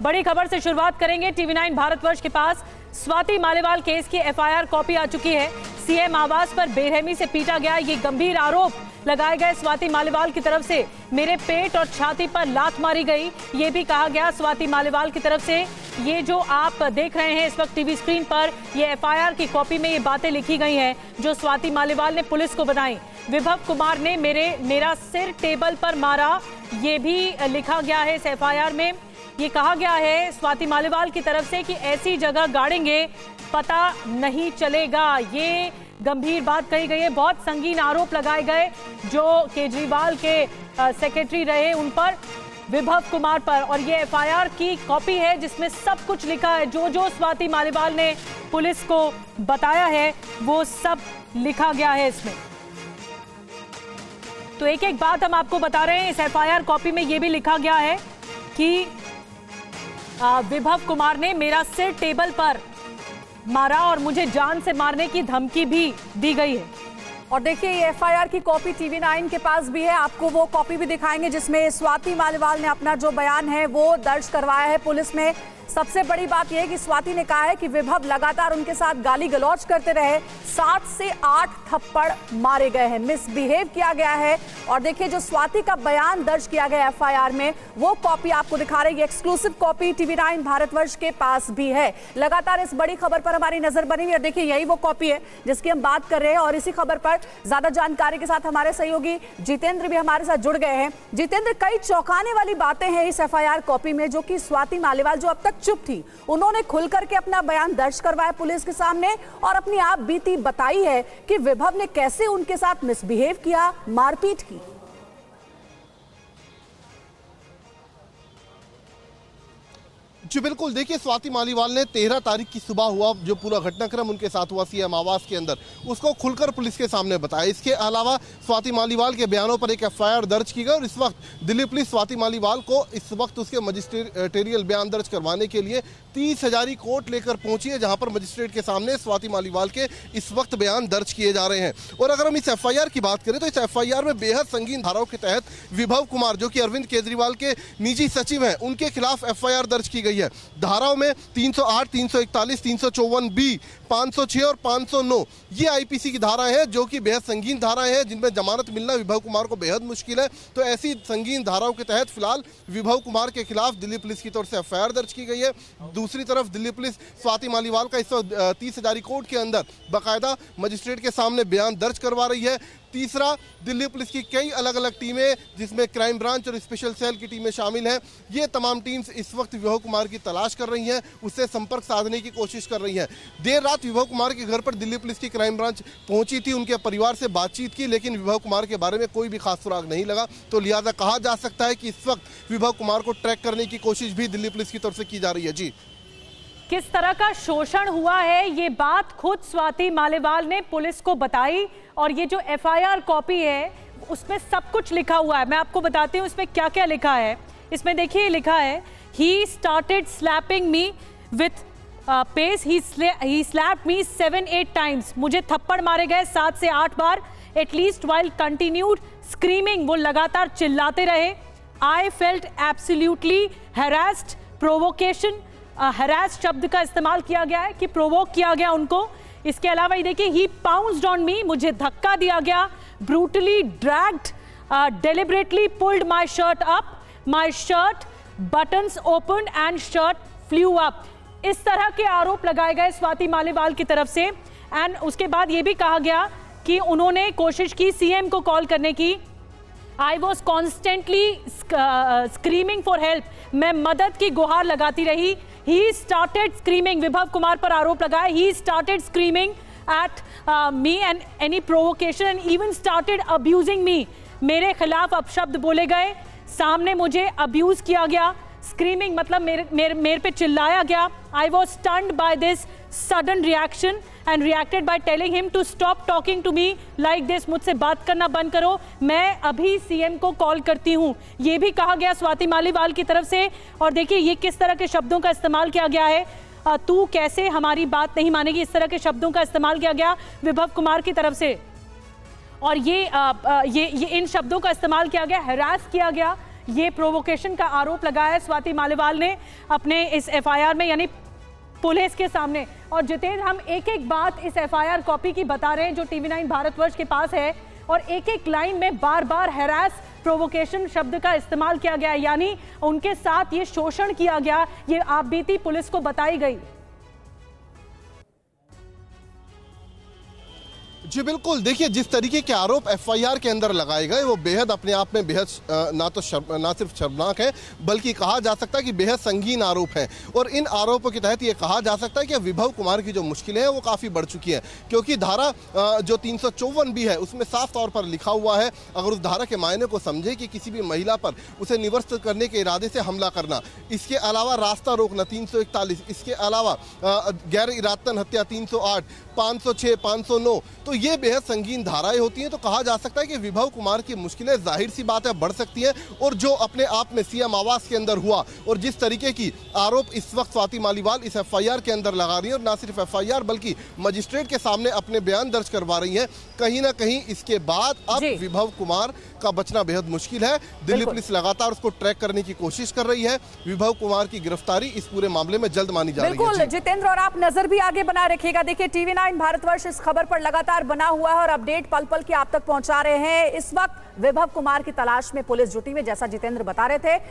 बड़ी खबर से शुरुआत करेंगे। टीवी9 भारतवर्ष के पास स्वाति मालीवाल केस की एफआईआर कॉपी आ चुकी है। सीएम आवास पर बेरहमी से पीटा गया, ये गंभीर आरोप लगाए गए स्वाति मालीवाल की तरफ से। मेरे पेट और छाती पर लात मारी गई, ये भी कहा गया स्वाति मालीवाल की तरफ से। ये जो आप देख रहे हैं इस वक्त टीवी स्क्रीन पर, ये एफआईआर की कॉपी में ये बातें लिखी गई हैं जो स्वाति मालीवाल ने पुलिस को बताई। विभव कुमार ने मेरा सिर टेबल पर मारा, ये भी लिखा गया है इस एफआईआर में। ये कहा गया है स्वाति मालीवाल की तरफ से कि ऐसी जगह गाड़ेंगे पता नहीं चलेगा। ये गंभीर बात कही गई है। बहुत संगीन आरोप लगाए गए जो केजरीवाल के सेक्रेटरी रहे उन पर, विभव कुमार पर। और ये एफआईआर की कॉपी है जिसमें सब कुछ लिखा है, जो जो स्वाति मालीवाल ने पुलिस को बताया है वो सब लिखा गया है इसमें। तो एक एक बात हम आपको बता रहे हैं। इस एफआईआर कॉपी में ये भी लिखा गया है कि विभव कुमार ने मेरा सिर टेबल पर मारा और मुझे जान से मारने की धमकी भी दी गई है। और देखिए ये एफआईआर की कॉपी टीवी9 के पास भी है, आपको वो कॉपी भी दिखाएंगे जिसमें स्वाति मालीवाल ने अपना जो बयान है वो दर्ज करवाया है पुलिस में। सबसे बड़ी बात यह है कि स्वाति ने कहा है कि विभव लगातार उनके साथ गाली गलौज करते रहे, 7 से 8 थप्पड़ मारे गए हैं, मिसबिहेव किया गया है। और देखिए जो स्वाति का बयान दर्ज किया गया एफआईआर में वो कॉपी आपको दिखा रही है। एक्सक्लूसिव कॉपी टीवी9 भारतवर्ष के पास भी है। लगातार इस बड़ी खबर पर हमारी नजर बनी हुई है। देखिए यही वो कॉपी है जिसकी हम बात कर रहे हैं और इसी खबर पर ज्यादा जानकारी के साथ हमारे सहयोगी जितेंद्र भी हमारे साथ जुड़ गए हैं। जितेंद्र, कई चौंकाने वाली बातें हैं इस एफआईआर कॉपी में, जो कि स्वाति मालीवाल जो अब तक चुप थी, उन्होंने खुल करके अपना बयान दर्ज करवाया पुलिस के सामने और अपनी आप बीती बताई है कि विभव ने कैसे उनके साथ मिसबिहेव किया, मारपीट की। जी बिल्कुल, देखिए स्वाति मालीवाल ने 13 तारीख की सुबह हुआ जो पूरा घटनाक्रम उनके साथ हुआ सीएम आवास के अंदर, उसको खुलकर पुलिस के सामने बताया। इसके अलावा स्वाति मालीवाल के बयानों पर एक एफआईआर दर्ज की गई और इस वक्त दिल्ली पुलिस स्वाति मालीवाल को इस वक्त उसके मजिस्ट्रेरियल बयान दर्ज करवाने के लिए 30 हजारी कोर्ट लेकर पहुंची है, जहां पर मजिस्ट्रेट के सामने स्वाति मालीवाल के इस वक्त बयान दर्ज किए जा रहे हैं। और अगर हम इस एफआईआर की बात करें तो इस एफआईआर में बेहद संगीन धाराओं के तहत विभव कुमार, जो कि अरविंद केजरीवाल के निजी सचिव हैं, उनके खिलाफ एफआईआर दर्ज की गई है। धाराओं में 308, 341, 354B, 506 और 509 ये आईपीसी की धाराएं हैं जो कि बेहद संगीन धाराएं हैं जिनमें जमानत मिलना विभव कुमार को बेहद मुश्किल है। तो ऐसी संगीन धाराओं के तहत फिलहाल विभव कुमार के खिलाफ दिल्ली पुलिस की तरफ से एफआईआर दर्ज की गई है। दूसरी तरफ दिल्ली पुलिस स्वाति मालीवाल का इस वक्त 30 हजारी कोर्ट के अंदर बाकायदा मजिस्ट्रेट के सामने बयान दर्ज करवा रही है। तीसरा, दिल्ली पुलिस की कई अलग अलग टीमें जिसमें क्राइम ब्रांच और स्पेशल सेल की टीमें शामिल हैं, ये तमाम टीम्स इस वक्त विभव कुमार की तलाश कर रही हैं, उससे संपर्क साधने की कोशिश कर रही हैं। देर रात विभव कुमार के घर पर दिल्ली पुलिस की क्राइम ब्रांच पहुंची थी, उनके परिवार से बातचीत की, लेकिन विभव कुमार के बारे में कोई भी खास सुराग नहीं लगा। तो लिहाजा कहा जा सकता है कि इस वक्त विभव कुमार को ट्रैक करने की कोशिश भी दिल्ली पुलिस की तरफ से की जा रही है। जी, किस तरह का शोषण हुआ है ये बात खुद स्वाति मालीवाल ने पुलिस को बताई और ये जो एफआईआर कॉपी है उसमें सब कुछ लिखा हुआ है। मैं आपको बताती हूँ इसमें क्या क्या लिखा है। इसमें देखिए लिखा है, he started slapping me with pace, he slapped me 7-8 times. मुझे थप्पड़ मारे गए 7 से 8 बार। एटलीस्ट वाइल कंटिन्यूड स्क्रीमिंग, वो लगातार चिल्लाते रहे। I felt absolutely harassed, provocation, harass शब्द का इस्तेमाल किया गया है कि प्रोवोक किया गया उनको। इसके अलावा ये देखिए, ही पाउंस्ड ऑन मी, मुझे धक्का दिया गया। Brutally dragged, deliberately pulled my shirt up, my shirt buttons opened and shirt flu up. इस तरह के आरोप लगाए गए स्वाति मालीवाल की तरफ से। एंड उसके बाद ये भी कहा गया कि उन्होंने कोशिश की सीएम को कॉल करने की। I was constantly screaming for help, मैं मदद की गुहार लगाती रही। He started screaming, विभव कुमार पर आरोप लगाया, he started screaming at me and any provocation and even started abusing me, मेरे खिलाफ अपशब्द बोले गए, सामने मुझे अब्यूज किया गया। स्क्रीमिंग मतलब मेरे पे चिल्लाया गया। I was stunned by this sudden reaction and reacted by telling him to stop talking to me like this, मुझसे बात करना बंद करो, मैं अभी सीएम को कॉल करती हूँ, ये भी कहा गया स्वाति मालीवाल की तरफ से। और देखिए ये किस तरह के शब्दों का इस्तेमाल किया गया है, तू कैसे हमारी बात नहीं मानेगी, इस तरह के शब्दों का इस्तेमाल किया गया विभव कुमार की तरफ से। और ये इन शब्दों का इस्तेमाल किया गया, हरास किया गया ये प्रोवोकेशन का आरोप लगाया है स्वाति मालीवाल ने अपने इस एफआईआर में, यानी पुलिस के सामने। और जितेंद्र, हम एक एक बात इस एफआईआर कॉपी की बता रहे हैं जो टीवी9 भारतवर्ष के पास है, और एक एक लाइन में बार बार हैरास, प्रोवोकेशन शब्द का इस्तेमाल किया गया, यानी उनके साथ ये शोषण किया गया, ये आपबीती पुलिस को बताई गई। जी बिल्कुल, देखिए जिस तरीके के आरोप एफआईआर के अंदर लगाए गए वो बेहद अपने आप में बेहद ना सिर्फ शर्मनाक है बल्कि कहा जा सकता है कि बेहद संगीन आरोप है। और इन आरोपों के तहत ये कहा जा सकता है कि विभव कुमार की जो मुश्किलें हैं वो काफ़ी बढ़ चुकी हैं, क्योंकि धारा जो 354 भी है उसमें साफ तौर पर लिखा हुआ है, अगर उस धारा के मायने को समझे कि किसी भी महिला पर उसे निवर्स्त करने के इरादे से हमला करना, इसके अलावा रास्ता रोकना 341, इसके अलावा गैर इरादतन हत्या 308, 506, 509, तो ये बेहद संगीन धाराएं होती हैं। तो कहा जा सकता है कि विभव कुमार की मुश्किलें जाहिर सी बात है बढ़ सकती हैं। और जो अपने आप में सीएम आवास के अंदर हुआ और जिस तरीके की आरोप इस वक्त स्वाति मालीवाल इस एफआईआर के अंदर लगा रही है, और ना सिर्फ एफआईआर बल्कि मजिस्ट्रेट के सामने अपने बयान दर्ज करवा रही है, कहीं ना कहीं इसके बाद अब विभव कुमार का बचना बेहद मुश्किल है। दिल्ली पुलिस लगातार उसको ट्रैक करने की कोशिश कर रही है। विभव कुमार की गिरफ्तारी इस पूरे मामले में जल्द मानी जा रही है। बिल्कुल जितेंद्र, और आप नजर भी आगे बनाए रखिएगा। देखिए टीवी9 भारतवर्ष इस खबर पर लगातार बना हुआ है और अपडेट पल पल के आप तक पहुंचा रहे हैं। इस वक्त विभव कुमार की तलाश में पुलिस जुटी हुई, जैसा जितेंद्र बता रहे थे।